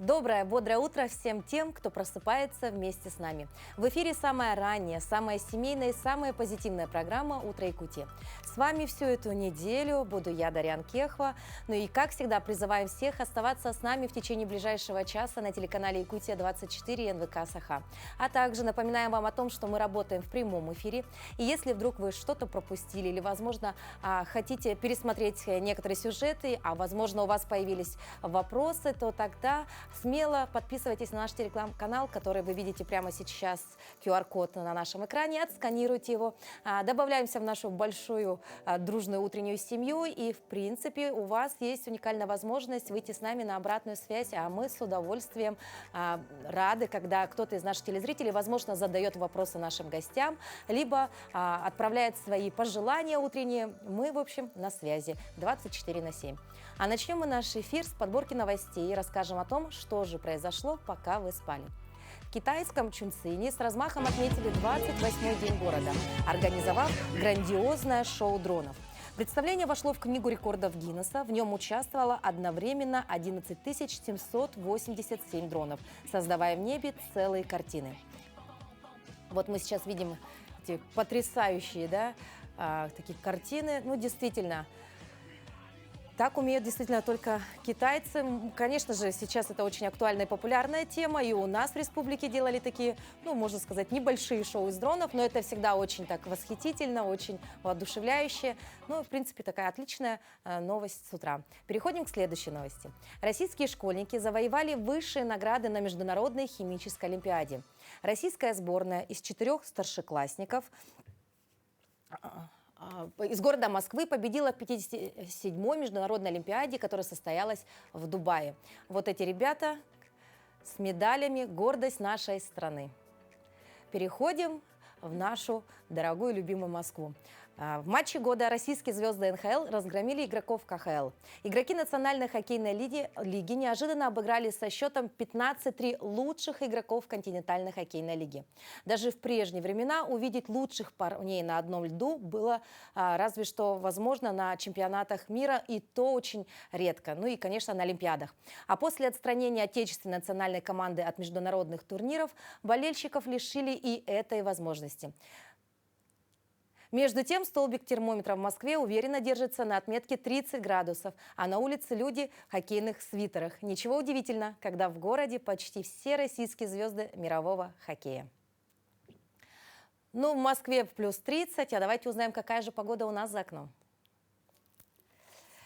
Доброе, бодрое утро всем тем, кто просыпается вместе с нами. В эфире самая ранняя, самая семейная и самая позитивная программа «Утро Якутии». С вами всю эту неделю буду я, Дарьян Кехва. Ну и, как всегда, призываем всех оставаться с нами в течение ближайшего часа на телеканале «Якутия-24» НВК Саха. А также напоминаем вам о том, что мы работаем в прямом эфире. И если вдруг вы что-то пропустили или, возможно, хотите пересмотреть некоторые сюжеты, а, возможно, у вас появились вопросы, то тогда смело подписывайтесь на наш телеграм-канал, который вы видите прямо сейчас, QR-код на нашем экране, отсканируйте его, добавляемся в нашу большую дружную утреннюю семью, и, в принципе, у вас есть уникальная возможность выйти с нами на обратную связь, а мы с удовольствием рады, когда кто-то из наших телезрителей, возможно, задает вопросы нашим гостям, либо отправляет свои пожелания утренние. Мы, в общем, на связи 24/7. А начнем мы наш эфир с подборки новостей и расскажем о том, что же произошло, пока вы спали. В китайском Чунцине с размахом отметили 28-й день города, организовав грандиозное шоу дронов. Представление вошло в Книгу рекордов Гиннесса. В нем участвовало одновременно 11 787 дронов, создавая в небе целые картины. Вот мы сейчас видим эти потрясающие, такие картины. Ну, действительно, так умеют действительно только китайцы. Конечно же, сейчас это очень актуальная и популярная тема. И у нас в республике делали такие, можно сказать, небольшие шоу из дронов. Но это всегда очень так восхитительно, очень воодушевляюще. В принципе, такая отличная новость с утра. Переходим к следующей новости. Российские школьники завоевали высшие награды на Международной химической олимпиаде. Российская сборная из 4 старшеклассников из города Москвы победила в 57-й международной олимпиаде, которая состоялась в Дубае. Вот эти ребята с медалями, гордость нашей страны. Переходим в нашу дорогую любимую Москву. В матче года российские звезды НХЛ разгромили игроков КХЛ. Игроки Национальной хоккейной лиги неожиданно обыграли со счетом 15-3 лучших игроков континентальной хоккейной лиги. Даже в прежние времена увидеть лучших парней на одном льду было разве что возможно на чемпионатах мира, и то очень редко. Ну и, конечно, на Олимпиадах. А после отстранения отечественной национальной команды от международных турниров болельщиков лишили и этой возможности. Между тем, столбик термометра в Москве уверенно держится на отметке 30 градусов, а на улице люди в хоккейных свитерах. Ничего удивительного, когда в городе почти все российские звезды мирового хоккея. В Москве плюс 30, а давайте узнаем, какая же погода у нас за окном.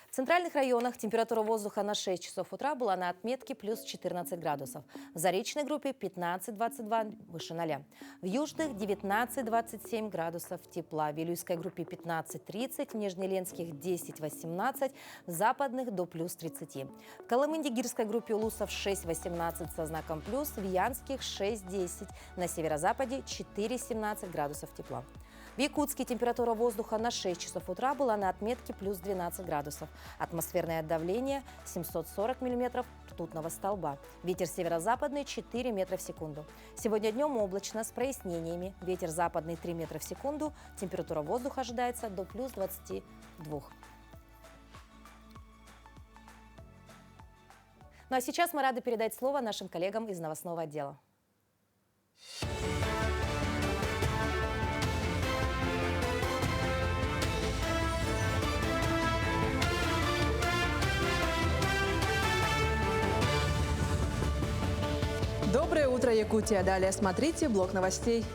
В центральных районах температура воздуха на 6 часов утра была на отметке плюс 14 градусов. В Заречной группе 15-22 выше 0. В южных 19-27 градусов тепла. В Вилюйской группе 15-30, в Нижнеленских 10-18, в западных до плюс 30. В Колымын-Дигирской группе улусов 6-18 со знаком плюс, в Янских 6-10, на северо-западе 4-17 градусов тепла. В Якутске температура воздуха на 6 часов утра была на отметке плюс 12 градусов. Атмосферное давление 740 миллиметров ртутного столба. Ветер северо-западный 4 метра в секунду. Сегодня днем облачно с прояснениями. Ветер западный 3 метра в секунду. Температура воздуха ожидается до плюс 22. А сейчас мы рады передать слово нашим коллегам из новостного отдела. Доброе утро, Якутия. Далее смотрите блок новостей.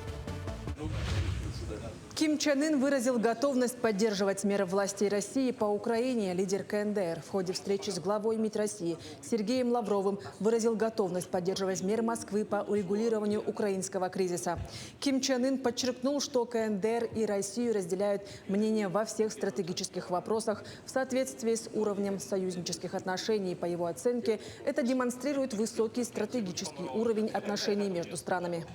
Ким Чен Ын выразил готовность поддерживать меры властей России по Украине. Лидер КНДР в ходе встречи с главой МИД России Сергеем Лавровым выразил готовность поддерживать меры Москвы по урегулированию украинского кризиса. Ким Чен Ын подчеркнул, что КНДР и Россию разделяют мнения во всех стратегических вопросах в соответствии с уровнем союзнических отношений. По его оценке, это демонстрирует высокий стратегический уровень отношений между странами.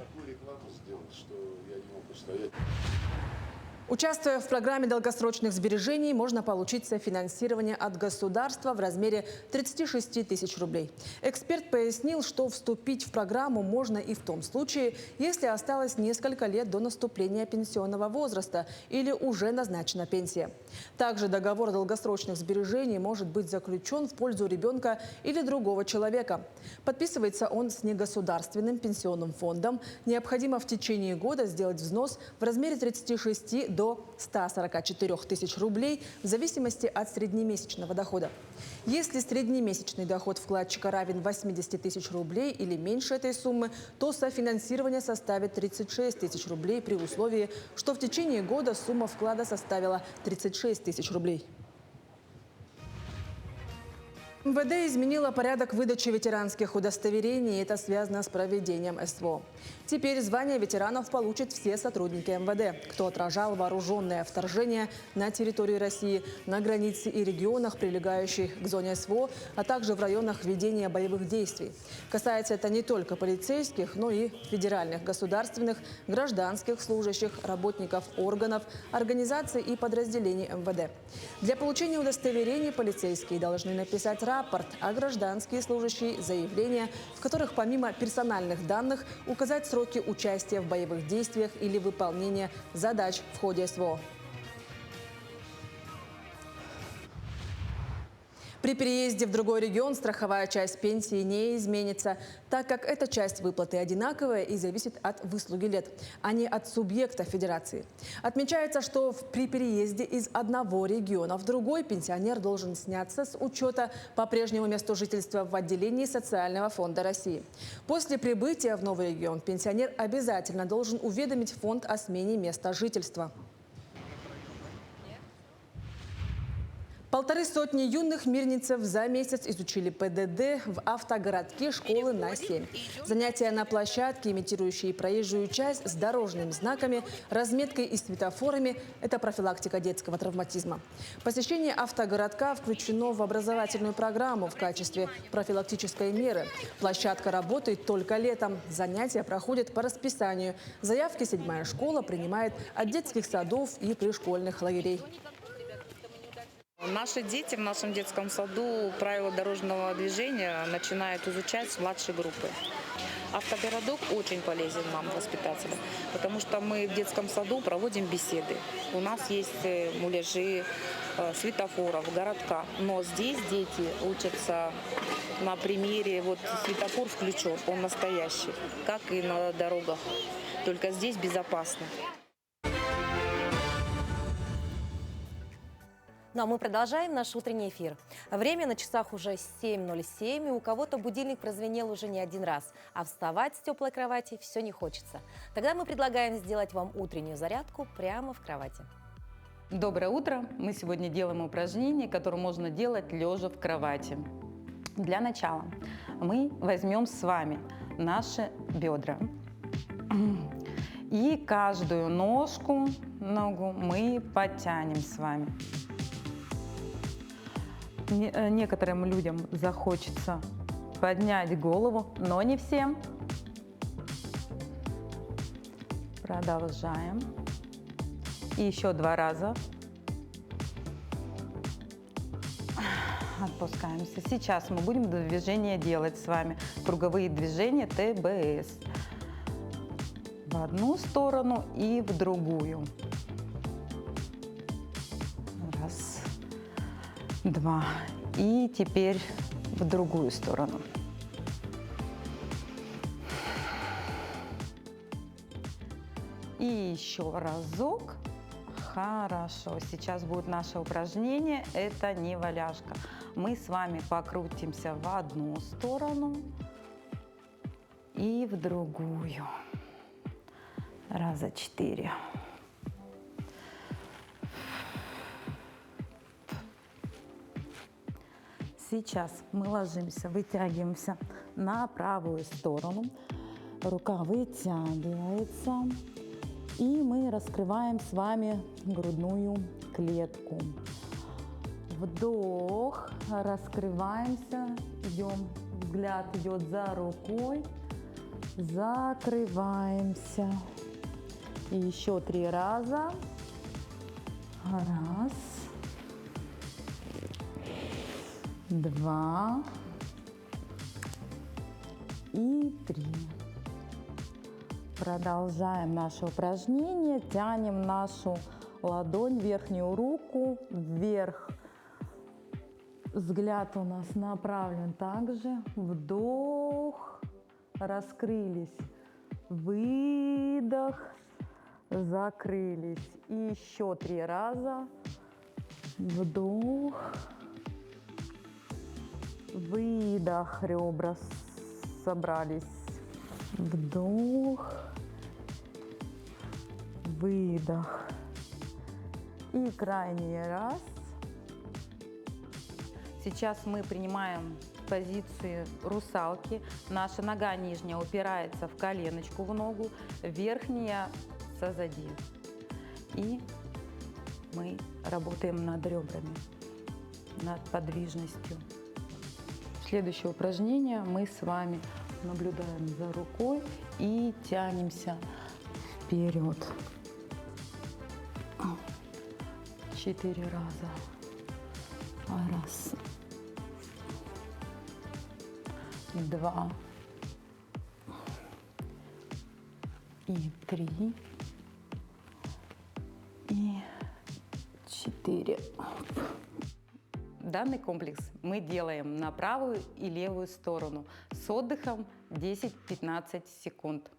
Участвуя в программе долгосрочных сбережений, можно получить софинансирование от государства в размере 36 тысяч рублей. Эксперт пояснил, что вступить в программу можно и в том случае, если осталось несколько лет до наступления пенсионного возраста или уже назначена пенсия. Также договор долгосрочных сбережений может быть заключен в пользу ребенка или другого человека. Подписывается он с негосударственным пенсионным фондом. Необходимо в течение года сделать взнос в размере 36 до 144 тысяч рублей в зависимости от среднемесячного дохода. Если среднемесячный доход вкладчика равен 80 тысяч рублей или меньше этой суммы, то софинансирование составит 36 тысяч рублей при условии, что в течение года сумма вклада составила 36 тысяч рублей. МВД изменила порядок выдачи ветеранских удостоверений, и это связано с проведением СВО. Теперь звание ветеранов получат все сотрудники МВД, кто отражал вооруженное вторжение на территории России, на границе и регионах, прилегающих к зоне СВО, а также в районах ведения боевых действий. Касается это не только полицейских, но и федеральных, государственных, гражданских служащих, работников органов, организаций и подразделений МВД. Для получения удостоверений полицейские должны написать рапорт, а гражданские служащие – заявления, в которых помимо персональных данных указать сроки участия в боевых действиях или выполнения задач в ходе СВО. При переезде в другой регион страховая часть пенсии не изменится, так как эта часть выплаты одинаковая и зависит от выслуги лет, а не от субъекта федерации. Отмечается, что при переезде из одного региона в другой пенсионер должен сняться с учета по прежнему месту жительства в отделении Социального фонда России. После прибытия в новый регион пенсионер обязательно должен уведомить фонд о смене места жительства. 150 юных мирницев за месяц изучили ПДД в автогородке школы на 7. Занятия на площадке, имитирующие проезжую часть с дорожными знаками, разметкой и светофорами – это профилактика детского травматизма. Посещение автогородка включено в образовательную программу в качестве профилактической меры. Площадка работает только летом. Занятия проходят по расписанию. Заявки 7-я школа принимает от детских садов и пришкольных лагерей. Наши дети в нашем детском саду правила дорожного движения начинают изучать с младшей группы. Автогородок очень полезен нам, воспитателям, потому что мы в детском саду проводим беседы. У нас есть муляжи светофоров, городка, но здесь дети учатся на примере, вот светофор включен, он настоящий, как и на дорогах, только здесь безопасно. Ну а мы продолжаем наш утренний эфир. Время на часах уже 7:07, и у кого-то будильник прозвенел уже не один раз, а вставать с теплой кровати все не хочется. Тогда мы предлагаем сделать вам утреннюю зарядку прямо в кровати. Доброе утро! Мы сегодня делаем упражнение, которое можно делать лежа в кровати. Для начала мы возьмем с вами наши бедра. И каждую ногу мы подтянем с вами. Некоторым людям захочется поднять голову, но не всем. Продолжаем. И еще 2 раза. Отпускаемся. Сейчас мы будем движения делать с вами. Круговые движения ТБС. В одну сторону и в другую. 1, 2. И теперь в другую сторону. И еще разок. Хорошо. Сейчас будет наше упражнение. Это не валяшка. Мы с вами покрутимся в одну сторону и в другую. 4 раза. Сейчас мы ложимся, вытягиваемся на правую сторону. Рука вытягивается. И мы раскрываем с вами грудную клетку. Вдох, раскрываемся, идем, взгляд идет за рукой, закрываемся. И еще 3 раза. Раз. Два. И три. Продолжаем наше упражнение. Тянем нашу ладонь, верхнюю руку вверх. Взгляд у нас направлен также. Вдох. Раскрылись. Выдох. Закрылись. И еще 3 раза. Вдох. Выдох. Ребра собрались. Вдох. Выдох. И крайний раз. Сейчас мы принимаем позицию русалки. Наша нога нижняя упирается в коленочку в ногу, верхняя позади. И мы работаем над ребрами, над подвижностью. Следующее упражнение мы с вами наблюдаем за рукой и тянемся вперед. 4 раза. Раз. 2. И 3. И 4. Данный комплекс мы делаем на правую и левую сторону с отдыхом 10-15 секунд.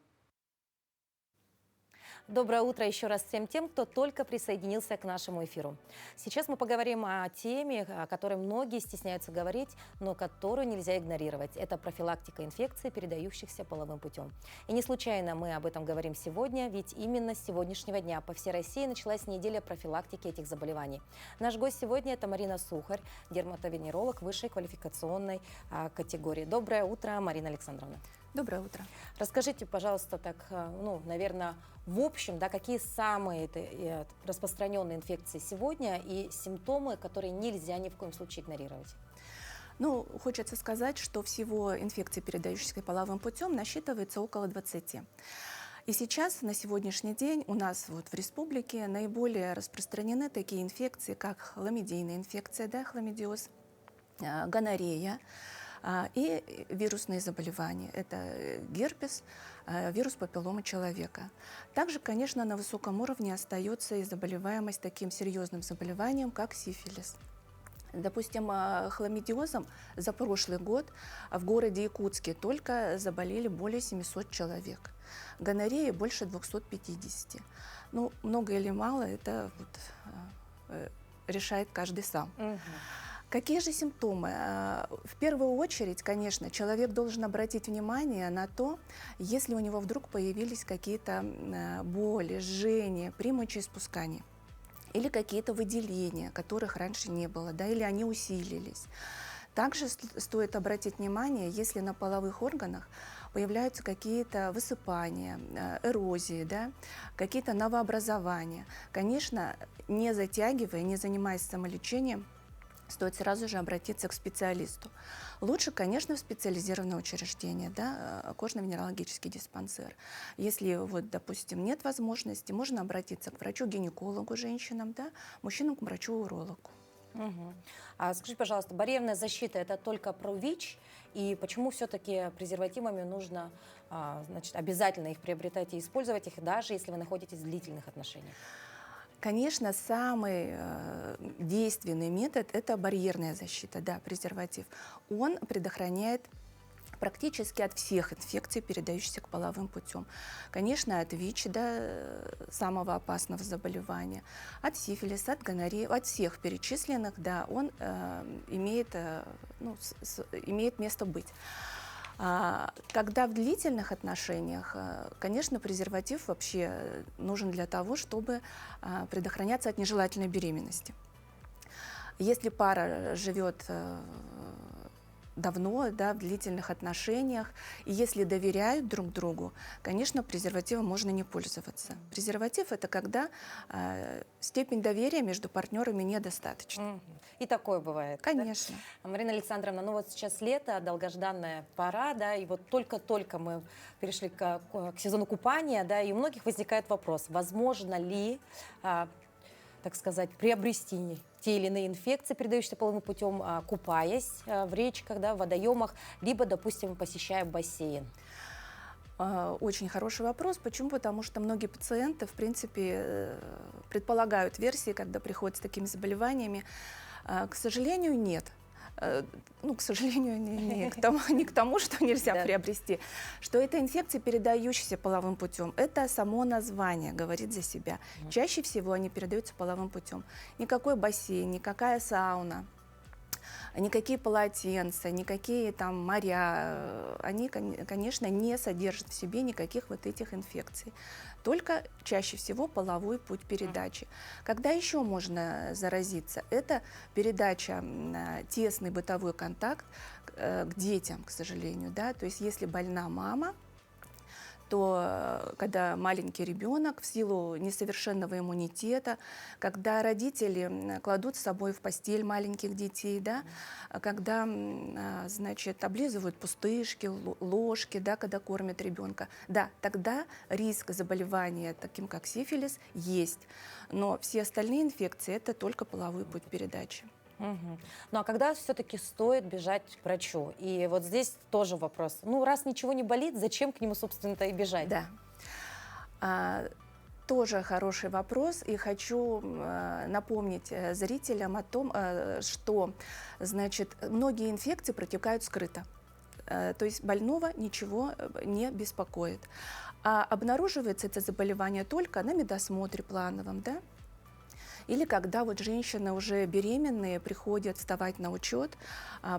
Доброе утро еще раз всем тем, кто только присоединился к нашему эфиру. Сейчас мы поговорим о теме, о которой многие стесняются говорить, но которую нельзя игнорировать. Это профилактика инфекций, передающихся половым путем. И не случайно мы об этом говорим сегодня, ведь именно с сегодняшнего дня по всей России началась неделя профилактики этих заболеваний. Наш гость сегодня – это Марина Сухарь, дерматовенеролог высшей квалификационной категории. Доброе утро, Марина Александровна. Доброе утро. Расскажите, пожалуйста, так, наверное, в общем, да, какие самые распространенные инфекции сегодня и симптомы, которые нельзя ни в коем случае игнорировать? Хочется сказать, что всего инфекций, передающихся половым путем, насчитывается около 20. И сейчас, на сегодняшний день, у нас в республике наиболее распространены такие инфекции, как хламидийная инфекция, да, хламидиоз, гонорея, и вирусные заболевания. Это герпес, вирус папилломы человека. Также, конечно, на высоком уровне остается и заболеваемость таким серьезным заболеванием, как сифилис. Допустим, хламидиозом за прошлый год в городе Якутске только заболели более 700 человек. Гонореи больше 250. Много или мало, это решает каждый сам. Какие же симптомы? В первую очередь, конечно, человек должен обратить внимание на то, если у него вдруг появились какие-то боли, жжения при мочеиспускании или какие-то выделения, которых раньше не было, да, или они усилились. Также стоит обратить внимание, если на половых органах появляются какие-то высыпания, эрозии, да, какие-то новообразования. Конечно, не затягивая, не занимаясь самолечением, стоит сразу же обратиться к специалисту. Лучше, конечно, в специализированное учреждение, да, кожно-венерологический диспансер. Если, допустим, нет возможности, можно обратиться к врачу-гинекологу женщинам, да, мужчинам к врачу-урологу. Угу. А скажите, пожалуйста, барьерная защита – это только про ВИЧ? И почему все-таки презервативами нужно обязательно их приобретать и использовать их, даже если вы находитесь в длительных отношениях? Конечно, самый действенный метод – это барьерная защита, да, презерватив. Он предохраняет практически от всех инфекций, передающихся к половым путем. Конечно, от ВИЧ, да, самого опасного заболевания, от сифилиса, от гонореи, от всех перечисленных, да, он имеет место быть. Когда в длительных отношениях, конечно, презерватив вообще нужен для того, чтобы предохраняться от нежелательной беременности. Если пара живет давно, да, в длительных отношениях, и если доверяют друг другу, конечно, презервативом можно не пользоваться. Презерватив – это когда степень доверия между партнерами недостаточна. И такое бывает. Конечно. Да? Марина Александровна, сейчас лето, долгожданная пора, да, и только-только мы перешли к сезону купания, да, и у многих возникает вопрос, возможно ли так сказать, приобрести те или иные инфекции, передающиеся половым путем, купаясь в речках, да, в водоемах, либо, допустим, посещая бассейн? Очень хороший вопрос. Почему? Потому что многие пациенты, в принципе, предполагают версии, когда приходят с такими заболеваниями. К сожалению, нет. Ну, к сожалению, не к тому, что нельзя приобрести, что это инфекции, передающиеся половым путем. Это само название говорит за себя. Чаще всего они передаются половым путем. Никакой бассейн, никакая сауна, никакие полотенца, никакие там моря, они, конечно, не содержат в себе никаких вот этих инфекций. Только чаще всего половой путь передачи. Когда еще можно заразиться? Это передача, тесный бытовой контакт к детям, к сожалению. Да? То есть если больна мама, то когда маленький ребенок в силу несовершенного иммунитета, когда родители кладут с собой в постель маленьких детей, да, когда, значит, облизывают пустышки, ложки, да, когда кормят ребенка, да, тогда риск заболевания, таким как сифилис, есть. Но все остальные инфекции – это только половой путь передачи. Угу. Ну а когда все-таки стоит бежать к врачу? И вот здесь тоже вопрос. Ну, раз ничего не болит, зачем к нему, собственно-то, и бежать? Да. Тоже хороший вопрос. И хочу напомнить зрителям о том, что, значит, многие инфекции протекают скрыто. То есть больного ничего не беспокоит. А обнаруживается это заболевание только на медосмотре плановом, да? Или когда вот женщины уже беременные приходят вставать на учет,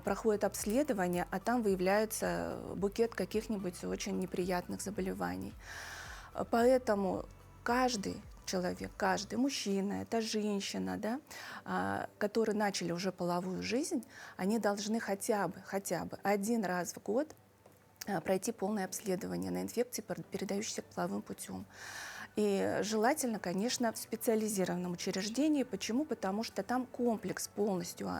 проходят обследование, а там выявляется букет каких-нибудь очень неприятных заболеваний. Поэтому каждый человек, каждый мужчина, это женщина, да, которые начали уже половую жизнь, они должны хотя бы один раз в год пройти полное обследование на инфекции, передающиеся половым путем. И желательно, конечно, в специализированном учреждении. Почему? Потому что там комплекс полностью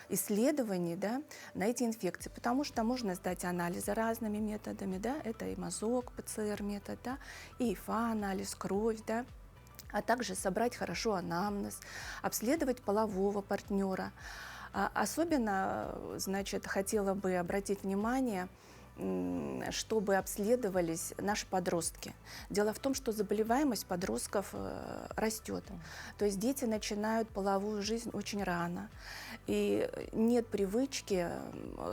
исследований, да, на эти инфекции. Потому что можно сдать анализы разными методами. Да, это и мазок, ПЦР-метод, да, и ИФА-анализ, кровь, да, а также собрать хорошо анамнез, обследовать полового партнера. Особенно, значит, хотела бы обратить внимание, чтобы обследовались наши подростки. Дело в том, что заболеваемость подростков растет. То есть дети начинают половую жизнь очень рано. И нет привычки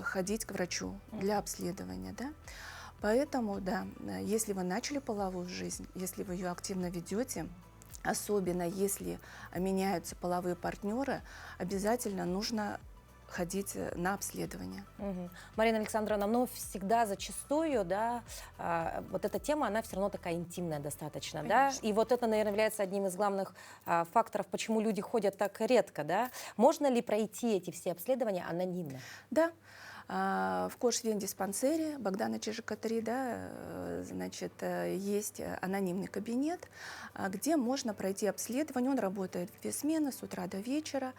ходить к врачу для обследования. Да? Поэтому, да, если вы начали половую жизнь, если вы ее активно ведете, особенно если меняются половые партнеры, обязательно нужно ходить на обследование. Угу. Марина Александровна, но всегда зачастую, да, вот эта тема, она все равно такая интимная достаточно, да, и вот это, наверное, является одним из главных факторов, почему люди ходят так редко, да. Можно ли пройти эти все обследования анонимно? Да. В Кош-Вен-диспансере Богдана Чижика-3, да, значит, есть анонимный кабинет, где можно пройти обследование. Он работает в 2 смены, с утра до вечера.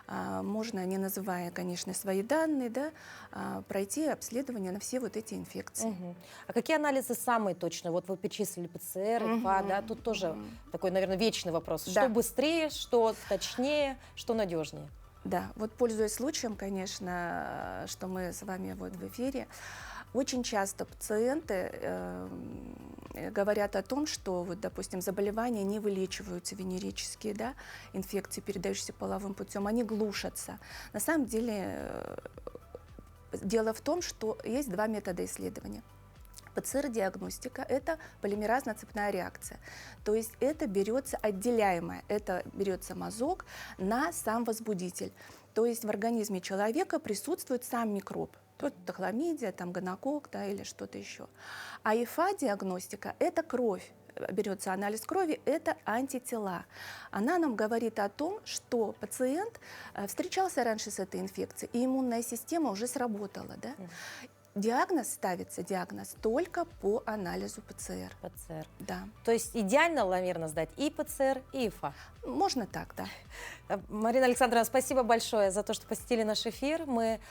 Можно, не называя, конечно, свои данные, да, пройти обследование на все вот эти инфекции. Угу. А какие анализы самые точные? Вот вы перечислили ПЦР, ИФА, да, тут тоже такой, наверное, вечный вопрос. Да. Что быстрее, что точнее, что надежнее? Да, вот пользуясь случаем, конечно, что мы с вами вот в эфире, очень часто пациенты говорят о том, что, вот, допустим, заболевания не вылечиваются венерические, да, инфекции, передающиеся половым путем, они глушатся. На самом деле дело в том, что есть 2 метода исследования. ПЦР-диагностика – это полимеразно-цепная реакция. То есть это берется отделяемое, это берется мазок на сам возбудитель. То есть в организме человека присутствует сам микроб. Это хламидия, там, гонокок, да, или что-то еще. А ИФА-диагностика – это кровь. Берется анализ крови, это антитела. Она нам говорит о том, что пациент встречался раньше с этой инфекцией, и иммунная система уже сработала. Да? Диагноз ставится только по анализу ПЦР. ПЦР. Да. То есть идеально, наверное, сдать и ПЦР, и ИФА. Можно так, да. Марина Александровна, спасибо большое за то, что посетили наш эфир. Мы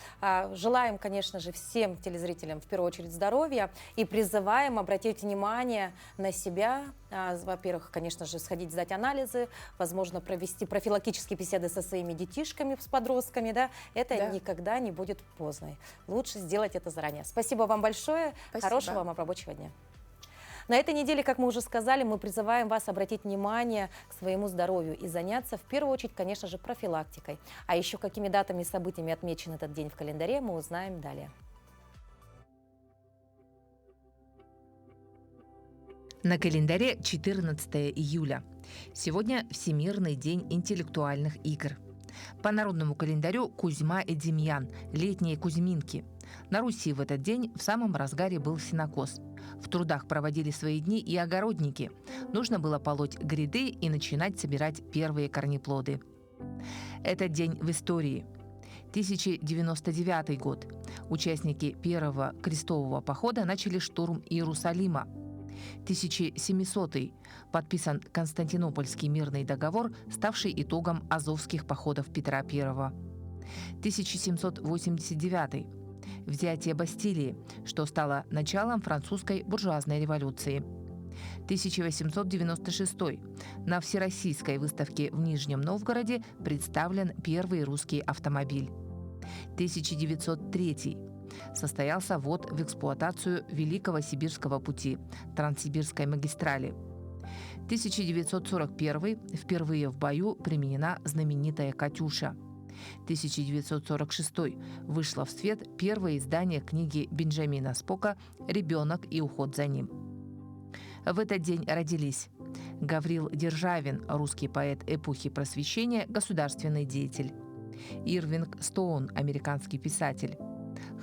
желаем, конечно же, всем телезрителям в первую очередь здоровья и призываем обратить внимание на себя, Во-первых, конечно же, сходить сдать анализы, возможно, провести профилактические беседы со своими детишками, с подростками, да, это Да. никогда не будет поздно. Лучше сделать это заранее. Спасибо вам большое, Спасибо. хорошего вам рабочего дня. На этой неделе, как мы уже сказали, мы призываем вас обратить внимание к своему здоровью и заняться в первую очередь, конечно же, профилактикой. А еще какими датами и событиями отмечен этот день в календаре, мы узнаем далее. На календаре 14 июля. Сегодня Всемирный день интеллектуальных игр. По народному календарю Кузьма и Демьян – летние Кузьминки. На Руси в этот день в самом разгаре был сенокос. В трудах проводили свои дни и огородники. Нужно было полоть гряды и начинать собирать первые корнеплоды. Этот день в истории. 1099 год. Участники первого крестового похода начали штурм Иерусалима. 1700 подписан Константинопольский мирный договор, ставший итогом азовских походов Петра I. 1789 взятие Бастилии, что стало началом французской буржуазной революции. 1896 на Всероссийской выставке в Нижнем Новгороде представлен первый русский автомобиль. 1903 состоялся ввод в эксплуатацию Великого Сибирского пути, Транссибирской магистрали. 1941 впервые в бою применена знаменитая «Катюша». 1946 вышло в свет первое издание книги Бенджамина Спока «Ребенок и уход за ним». В этот день родились Гаврил Державин, русский поэт эпохи Просвещения, государственный деятель; Ирвинг Стоун, американский писатель;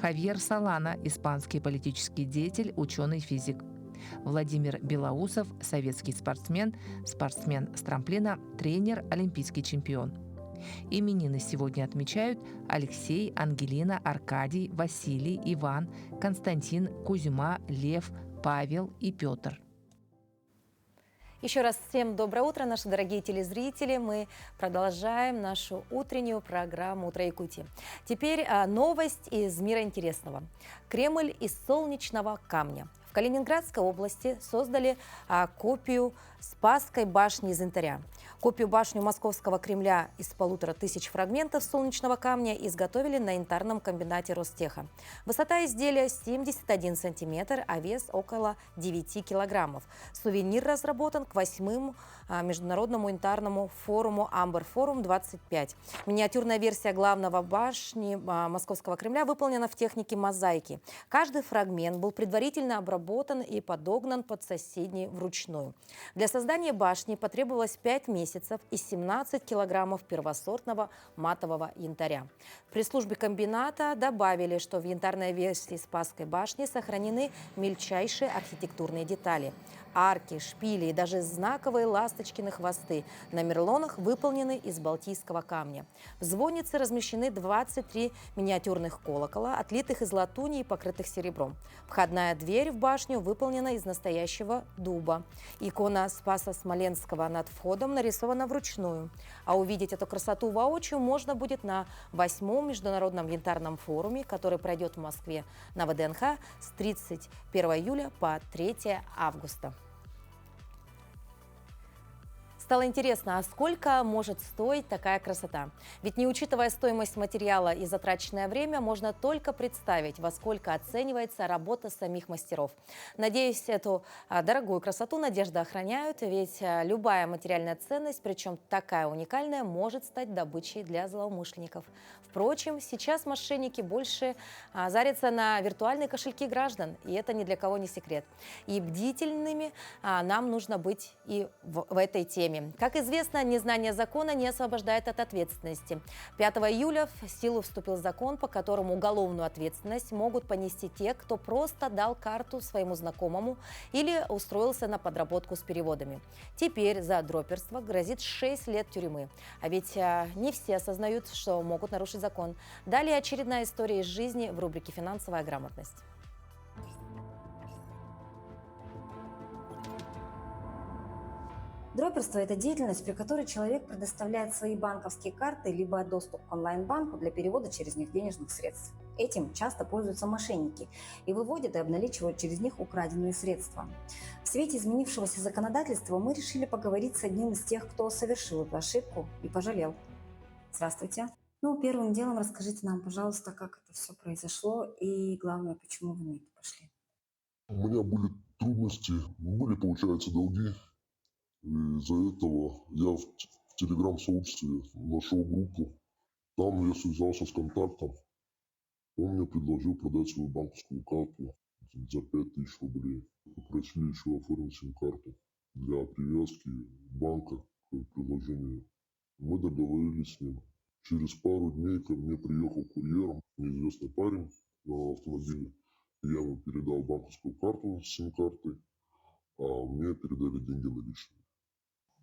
Хавьер Солана, испанский политический деятель, ученый-физик; Владимир Белоусов, советский спортсмен, спортсмен с трамплина, тренер, олимпийский чемпион. Именины сегодня отмечают Алексей, Ангелина, Аркадий, Василий, Иван, Константин, Кузьма, Лев, Павел и Петр. Еще раз всем доброе утро, наши дорогие телезрители. Мы продолжаем нашу утреннюю программу «Утро Якутии». Теперь новость из мира интересного. Кремль из солнечного камня. В Калининградской области создали копию Спасской башни из янтаря. Копию башни Московского Кремля из 1500 фрагментов солнечного камня изготовили на янтарном комбинате Ростеха. Высота изделия 71 сантиметр, а вес около 9 килограммов. Сувенир разработан к 8-му международному янтарному форуму «Амбер Форум 25». Миниатюрная версия главного башни Московского Кремля выполнена в технике мозаики. Каждый фрагмент был предварительно обработан и подогнан под соседний вручную. Для создания башни потребовалось 5 месяцев и 17 килограммов первосортного матового янтаря. В пресс-службе комбината добавили, что в янтарной версии Спасской башни сохранены мельчайшие архитектурные детали. Арки, шпили и даже знаковые ласточкины хвосты на мерлонах выполнены из балтийского камня. В звоннице размещены 23 миниатюрных колокола, отлитых из латуни и покрытых серебром. Входная дверь в башню выполнена из настоящего дуба. Икона Спаса Смоленского над входом нарисована вручную. А увидеть эту красоту воочию можно будет на 8-м международном янтарном форуме, который пройдет в Москве на ВДНХ с 31 июля по 3 августа. Стало интересно, а сколько может стоить такая красота? Ведь не учитывая стоимость материала и затраченное время, можно только представить, во сколько оценивается работа самих мастеров. Надеюсь, эту дорогую красоту надежды охраняют, ведь любая материальная ценность, причем такая уникальная, может стать добычей для злоумышленников. Впрочем, сейчас мошенники больше зарятся на виртуальные кошельки граждан, и это ни для кого не секрет. И бдительными нам нужно быть и в этой теме. Как известно, незнание закона не освобождает от ответственности. 5 июля в силу вступил закон, по которому уголовную ответственность могут понести те, кто просто дал карту своему знакомому или устроился на подработку с переводами. Теперь за дроперство грозит 6 лет тюрьмы. А ведь не все осознают, что могут нарушить закон. Далее очередная история из жизни в рубрике «Финансовая грамотность». Дроперство – это деятельность, при которой человек предоставляет свои банковские карты либо доступ к онлайн-банку для перевода через них денежных средств. Этим часто пользуются мошенники и выводят и обналичивают через них украденные средства. В свете изменившегося законодательства мы решили поговорить с одним из тех, кто совершил эту ошибку и пожалел. Здравствуйте. Первым делом расскажите нам, пожалуйста, как это все произошло и, главное, почему вы на это пошли. У меня были трудности, были, получается, долги. И из-за этого я в телеграм-сообществе нашел группу. Там я связался с контактом. Он мне предложил продать свою банковскую карту за 5000 рублей. Попросили еще оформить сим-карту для привязки банка к приложению. Мы договорились с ним. Через пару дней ко мне приехал курьером неизвестный парень на автомобиле. Я ему передал банковскую карту с сим-картой, а мне передали деньги наличными.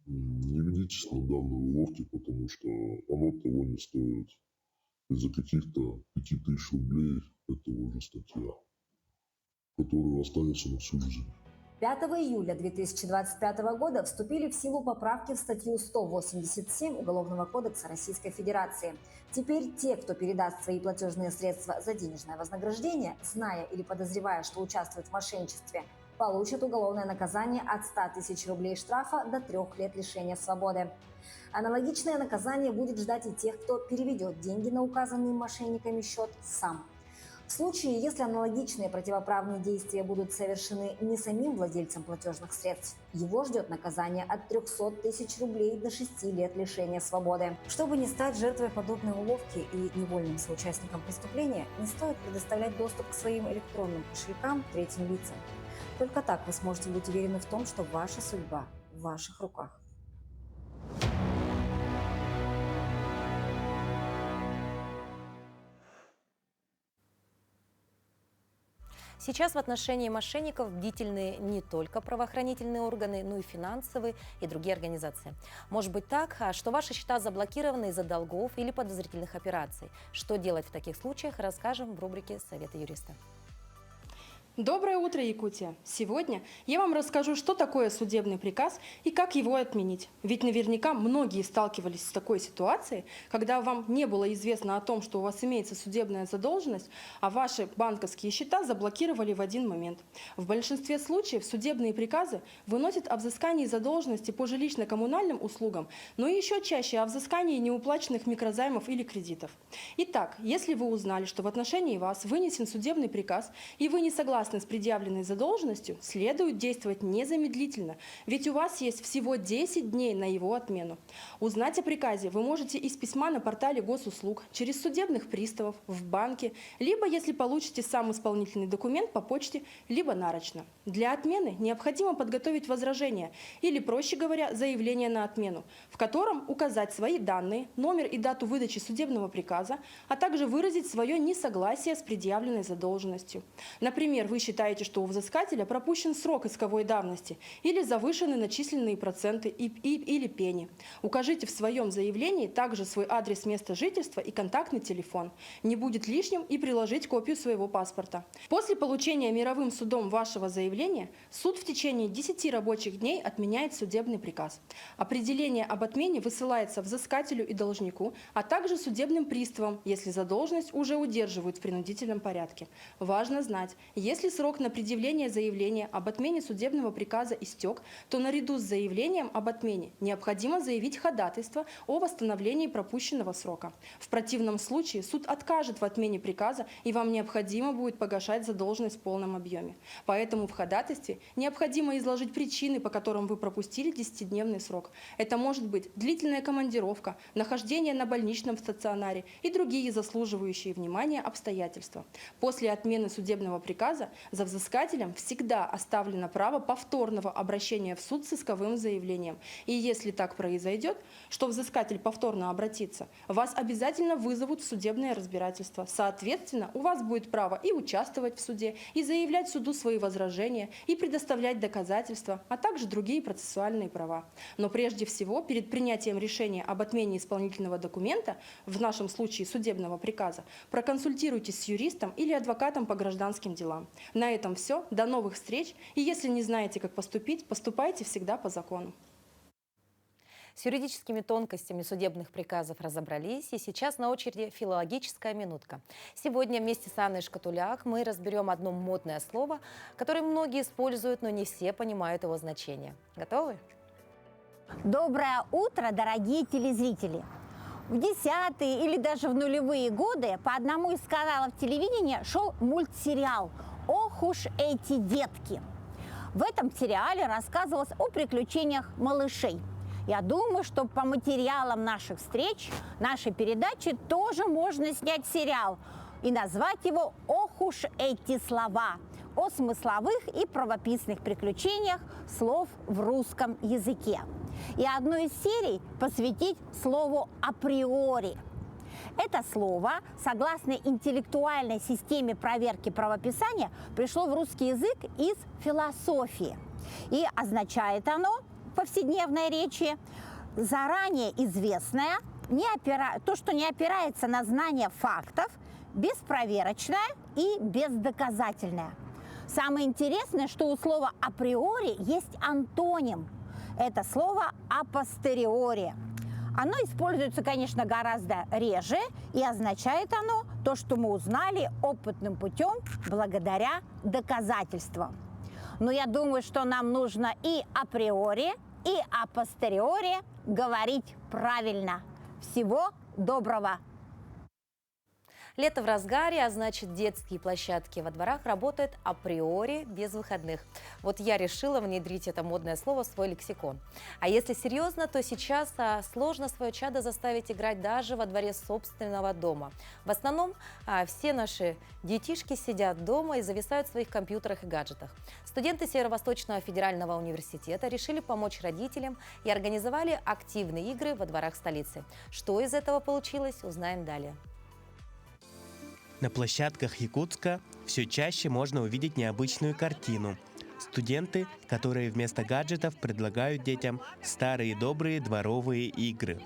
Не ведитесь на данные уловки, потому что оно того не стоит. Из-за каких-то 5000 рублей это уже статья, которая останется на всю жизнь. 5 июля 2025 года вступили в силу поправки в статью 187 Уголовного кодекса Российской Федерации. Теперь те, кто передаст свои платежные средства за денежное вознаграждение, зная или подозревая, что участвует в мошенничестве, получат уголовное наказание от 100 тысяч рублей штрафа до 3 лет лишения свободы. Аналогичное наказание будет ждать и тех, кто переведет деньги на указанный мошенниками счет сам. В случае, если аналогичные противоправные действия будут совершены не самим владельцем платежных средств, его ждет наказание от 300 тысяч рублей до 6 лет лишения свободы. Чтобы не стать жертвой подобной уловки и невольным соучастником преступления, не стоит предоставлять доступ к своим электронным кошелькам третьим лицам. Только так вы сможете быть уверены в том, что ваша судьба в ваших руках. Сейчас в отношении мошенников бдительны не только правоохранительные органы, но и финансовые и другие организации. Может быть так, что ваши счета заблокированы из-за долгов или подозрительных операций. Что делать в таких случаях, расскажем в рубрике «Советы юриста». Доброе утро, Якутия! Сегодня я вам расскажу, что такое судебный приказ и как его отменить. Ведь наверняка многие сталкивались с такой ситуацией, когда вам не было известно о том, что у вас имеется судебная задолженность, а ваши банковские счета заблокировали в один момент. В большинстве случаев судебные приказы выносят о взыскании задолженности по жилищно-коммунальным услугам, но и еще чаще о взыскании неуплаченных микрозаймов или кредитов. Итак, если вы узнали, что в отношении вас вынесен судебный приказ и вы не согласны с предъявленной задолженностью, следует действовать незамедлительно, ведь у вас есть всего 10 дней на его отмену. Узнать о приказе вы можете из письма на портале госуслуг, через судебных приставов, в банке, либо, если получите сам исполнительный документ, по почте, либо нарочно. Для отмены необходимо подготовить возражение, или, проще говоря, заявление на отмену, в котором указать свои данные, номер и дату выдачи судебного приказа, а также выразить свое несогласие с предъявленной задолженностью. Например, вы считаете, что у взыскателя пропущен срок исковой давности или завышены начисленные проценты или пени. Укажите в своем заявлении также свой адрес места жительства и контактный телефон. Не будет лишним и приложить копию своего паспорта. После получения мировым судом вашего заявления суд в течение 10 рабочих дней отменяет судебный приказ. Определение об отмене высылается взыскателю и должнику, а также судебным приставам, если задолженность уже удерживают в принудительном порядке. Важно знать, если срок на предъявление заявления об отмене судебного приказа истек, то наряду с заявлением об отмене необходимо заявить ходатайство о восстановлении пропущенного срока. В противном случае суд откажет в отмене приказа, и вам необходимо будет погашать задолженность в полном объеме. Поэтому в ходатайстве необходимо изложить причины, по которым вы пропустили 10-дневный срок. Это может быть длительная командировка, нахождение на больничном стационаре и другие заслуживающие внимания обстоятельства. После отмены судебного приказа за взыскателем всегда оставлено право повторного обращения в суд с исковым заявлением. И если так произойдет, что взыскатель повторно обратится, вас обязательно вызовут в судебное разбирательство. Соответственно, у вас будет право и участвовать в суде, и заявлять суду свои возражения, и предоставлять доказательства, а также другие процессуальные права. Но прежде всего, перед принятием решения об отмене исполнительного документа, в нашем случае судебного приказа, проконсультируйтесь с юристом или адвокатом по гражданским делам. На этом все. До новых встреч. И если не знаете, как поступить, поступайте всегда по закону. С юридическими тонкостями судебных приказов разобрались, и сейчас на очереди филологическая минутка. Сегодня вместе с Анной Шкатуляк мы разберем одно модное слово, которое многие используют, но не все понимают его значение. Готовы? Доброе утро, дорогие телезрители! В 10-е или даже в нулевые годы по одному из каналов телевидения шел мультсериал «Ох уж эти детки». В этом сериале рассказывалось о приключениях малышей. Я думаю, что по материалам наших встреч, нашей передачи тоже можно снять сериал и назвать его «Ох уж эти слова» о смысловых и правописных приключениях слов в русском языке. И одну из серий посвятить слову «априори». Это слово, согласно интеллектуальной системе проверки правописания, пришло в русский язык из философии. И означает оно в повседневной речи заранее известное, то, что не опирается на знание фактов, беспроверочное и бездоказательное. Самое интересное, что у слова «априори» есть антоним. Это слово «апостериори». Оно используется, конечно, гораздо реже, и означает оно то, что мы узнали опытным путем благодаря доказательствам. Но я думаю, что нам нужно и априори, и апостериори говорить правильно. Всего доброго! Лето в разгаре, а значит, детские площадки во дворах работают априори без выходных. Вот я решила внедрить это модное слово в свой лексикон. А если серьезно, то сейчас сложно свое чадо заставить играть даже во дворе собственного дома. В основном все наши детишки сидят дома и зависают в своих компьютерах и гаджетах. Студенты Северо-Восточного федерального университета решили помочь родителям и организовали активные игры во дворах столицы. Что из этого получилось, узнаем далее. На площадках Якутска все чаще можно увидеть необычную картину. Студенты, которые вместо гаджетов предлагают детям старые добрые дворовые игры.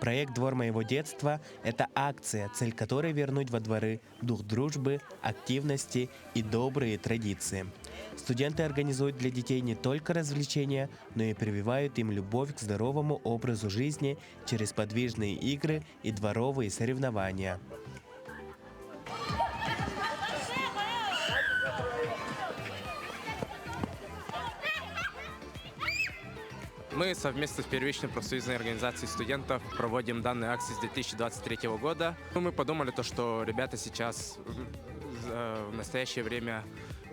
Проект «Двор моего детства» – это акция, цель которой вернуть во дворы дух дружбы, активности и добрые традиции. Студенты организуют для детей не только развлечения, но и прививают им любовь к здоровому образу жизни через подвижные игры и дворовые соревнования. Мы совместно с первичной профсоюзной организацией студентов проводим данные акции с 2023 года. Мы подумали, что ребята сейчас в настоящее время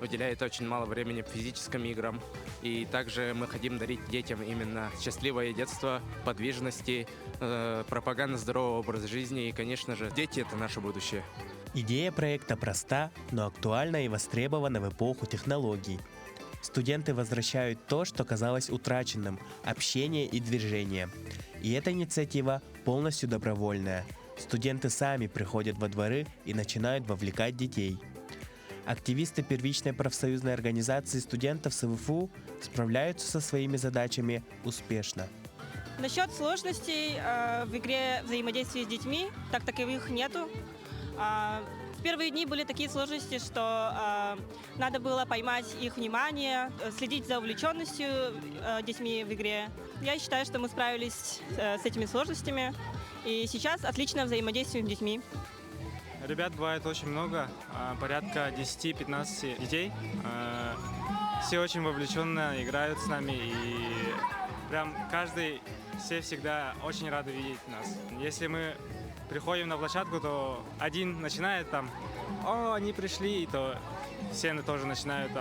уделяют очень мало времени физическим играм. И также мы хотим дарить детям именно счастливое детство, подвижности, пропаганду здорового образа жизни. И, конечно же, дети – это наше будущее. Идея проекта проста, но актуальна и востребована в эпоху технологий. Студенты возвращают то, что казалось утраченным – общение и движение. И эта инициатива полностью добровольная. Студенты сами приходят во дворы и начинают вовлекать детей. Активисты первичной профсоюзной организации студентов СВФУ справляются со своими задачами успешно. Насчет сложностей в игре взаимодействия с детьми, так таковых нету. В первые дни были такие сложности, что надо было поймать их внимание, следить за увлеченностью детьми в игре. Я считаю, что мы справились с этими сложностями, и сейчас отлично взаимодействуем с детьми. Ребят бывает очень много, порядка 10-15 детей. Все очень вовлеченно играют с нами, и прям все всегда очень рады видеть нас. Если мы приходим на площадку, то один начинает они пришли, и то все тоже начинают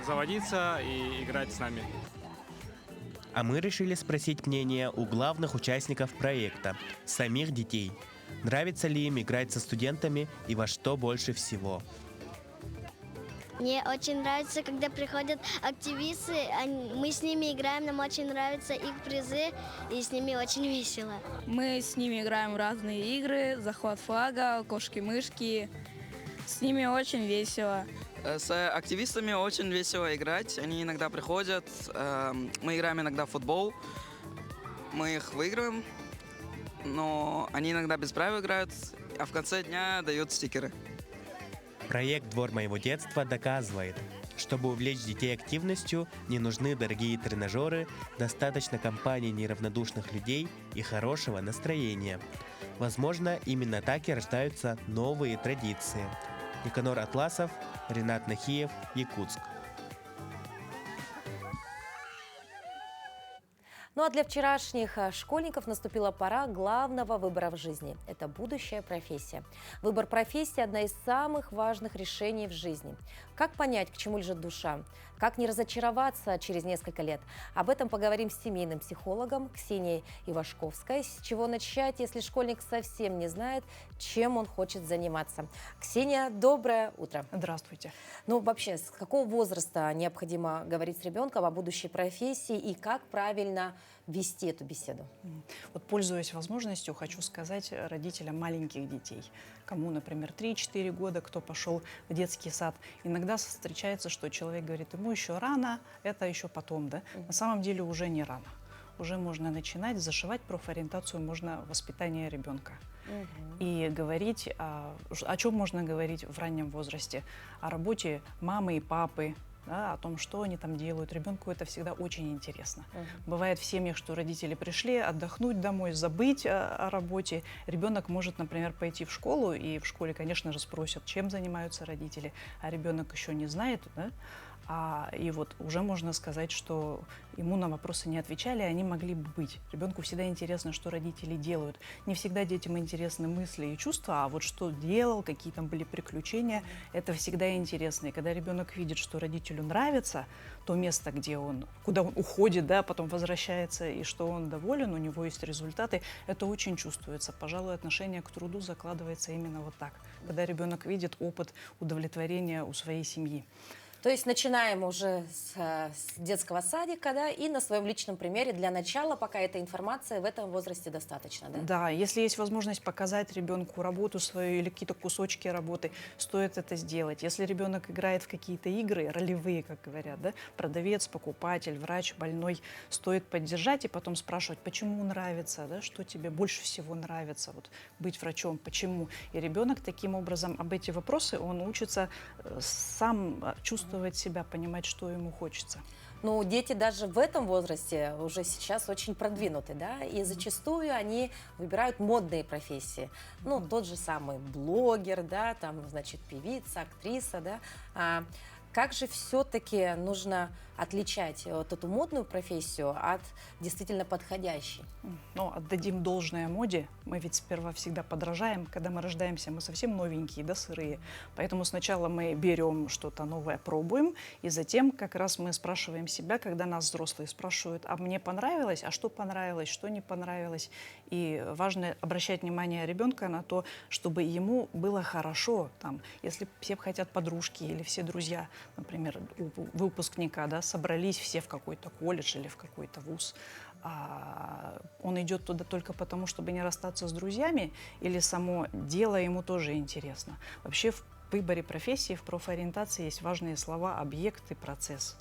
заводиться и играть с нами. А мы решили спросить мнение у главных участников проекта, самих детей. Нравится ли им играть со студентами и во что больше всего? Мне очень нравится, когда приходят активисты, мы с ними играем, нам очень нравятся их призы, и с ними очень весело. Мы с ними играем в разные игры, захват флага, кошки-мышки. С ними очень весело. С активистами очень весело играть. Они иногда приходят, мы играем иногда в футбол, мы их выигрываем, но они иногда без правил играют, а в конце дня дают стикеры. Проект «Двор моего детства» доказывает, Чтобы увлечь детей активностью, не нужны дорогие тренажеры, достаточно компании неравнодушных людей и хорошего настроения. Возможно, именно так и рождаются новые традиции. Никанор Атласов, Ренат Нахиев, Якутск. Ну а для вчерашних школьников наступила пора главного выбора в жизни. Это будущая профессия. Выбор профессии – одна из самых важных решений в жизни. Как понять, к чему лежит душа? Как не разочароваться через несколько лет? Об этом поговорим с семейным психологом Ксенией Ивашковской. С чего начать, если школьник совсем не знает, чем он хочет заниматься? Ксения, доброе утро. Здравствуйте. Ну вообще, с какого возраста необходимо говорить с ребенком о будущей профессии и как правильно вести эту беседу? Вот, пользуясь возможностью, хочу сказать родителям маленьких детей, кому, например, 3-4 года, кто пошел в детский сад. Иногда встречается, что человек говорит, ему еще рано, это еще потом, да? На самом деле уже не рано. Уже можно начинать зашивать профориентацию, можно воспитание ребенка. И говорить, о чем можно говорить в раннем возрасте? О работе мамы и папы, да, о том, что они там делают. Ребенку это всегда очень интересно. Бывает в семьях, что родители пришли отдохнуть домой, забыть о работе. Ребенок может, например, пойти в школу, и в школе, конечно же, спросят, чем занимаются родители, а ребенок еще не знает, да? И вот уже можно сказать, что ему на вопросы не отвечали, они могли бы быть. Ребенку всегда интересно, что родители делают. Не всегда детям интересны мысли и чувства, а вот что делал, какие там были приключения, это всегда интересно. И когда ребенок видит, что родителю нравится то место, куда он уходит, да, потом возвращается, и что он доволен, у него есть результаты, это очень чувствуется. Пожалуй, отношение к труду закладывается именно вот так, когда ребенок видит опыт удовлетворения у своей семьи. То есть начинаем уже с детского садика, да, и на своем личном примере для начала, пока эта информация в этом возрасте достаточно, да? Да, если есть возможность показать ребенку работу свою или какие-то кусочки работы, стоит это сделать. Если ребенок играет в какие-то игры, ролевые, как говорят, да, продавец, покупатель, врач, больной, стоит поддержать и потом спрашивать, почему нравится, да, что тебе больше всего нравится, вот, быть врачом, почему. И ребенок таким образом об эти вопросы, он учится сам чувствовать себя, понимать, что ему хочется. Ну, дети даже в этом возрасте уже сейчас очень продвинуты, да, и зачастую они выбирают модные профессии. Ну, тот же самый блогер, да, там, значит, певица, актриса, да. Как же все-таки нужно отличать вот эту модную профессию от действительно подходящей? Ну, отдадим должное моде. Мы ведь сперва всегда подражаем. Когда мы рождаемся, мы совсем новенькие, да, сырые. Поэтому сначала мы берем что-то новое, пробуем, и затем как раз мы спрашиваем себя, когда нас взрослые спрашивают, а мне понравилось, а что понравилось, что не понравилось. И важно обращать внимание ребенка на то, чтобы ему было хорошо. Там, если все хотят подружки или все друзья, например, у выпускника, да, собрались все в какой-то колледж или в какой-то вуз, он идет туда только потому, чтобы не расстаться с друзьями, или само дело ему тоже интересно. Вообще в выборе профессии, в профориентации есть важные слова «объект» и «процесс».